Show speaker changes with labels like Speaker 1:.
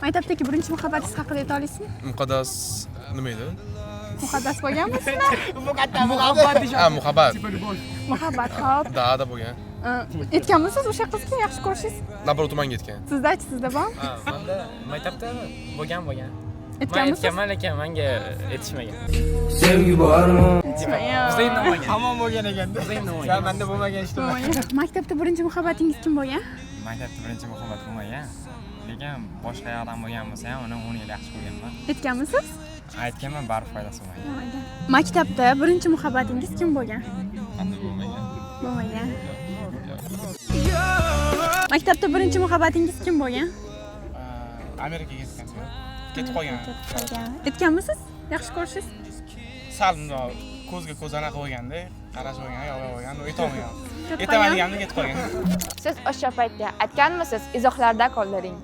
Speaker 1: Maktabdagi birinchi muhabbatingiz haqida ayta olasizmi?
Speaker 2: Muqaddas nima edi?
Speaker 1: Muqaddas bo'lganmisizmi?
Speaker 2: Muhabbat.
Speaker 1: Muhabbat, xo'p.
Speaker 2: Da'da bo'lgan.
Speaker 1: Aytganmisiz o'sha qizga yaxshi ko'rishingiz?
Speaker 2: Nabrot tumanga ketgan.
Speaker 1: Sizda-chi, sizda bor?
Speaker 3: Menda maktabda bo'lgan. Men
Speaker 1: Aytganmisiz?
Speaker 3: aytganman, lekin menga aytishmagan.
Speaker 4: Sevgi bormi?
Speaker 1: Aytmagan.
Speaker 3: Bizda ham bo'lmagan.
Speaker 5: Hamon bo'lgan ekan-da.
Speaker 3: Bizda ham bo'lmagan.
Speaker 5: Ya menda bo'lmagan ishda.
Speaker 1: Maktabda birinchi muhabbatingiz kim bo'lgan?
Speaker 6: Maktabda birinchi muhabbat bo'lmagan. Lekin boshqa yoqdan bo'lgan bo'lsa ham uni 10 yil yaxshi ko'rganman.
Speaker 1: Aytganmisiz?
Speaker 6: Aytganman, baribir foydasi bo'lmagan.
Speaker 1: Maktabda birinchi muhabbatingiz kim bo'lgan?
Speaker 6: Endi bo'lmagan.
Speaker 1: Bo'lmagan. Maktabda birinchi muhabbatingiz kim bo'lgan?
Speaker 5: Amerikaga ketgan. Ketib qolgan.
Speaker 1: Aytganmisiz? Yaxshi ko'rishingiz?
Speaker 5: Sal ko'zga ko'z anaqa bo'lganda, qarash bo'lgan, yo'q bo'lgan, aytolmayman.
Speaker 1: Ketib
Speaker 5: Aytaman
Speaker 1: qolgan?
Speaker 5: deganimda ketib qolgan.
Speaker 7: Siz o'sha paytda aytganmisiz? Izohlarda qoldiring.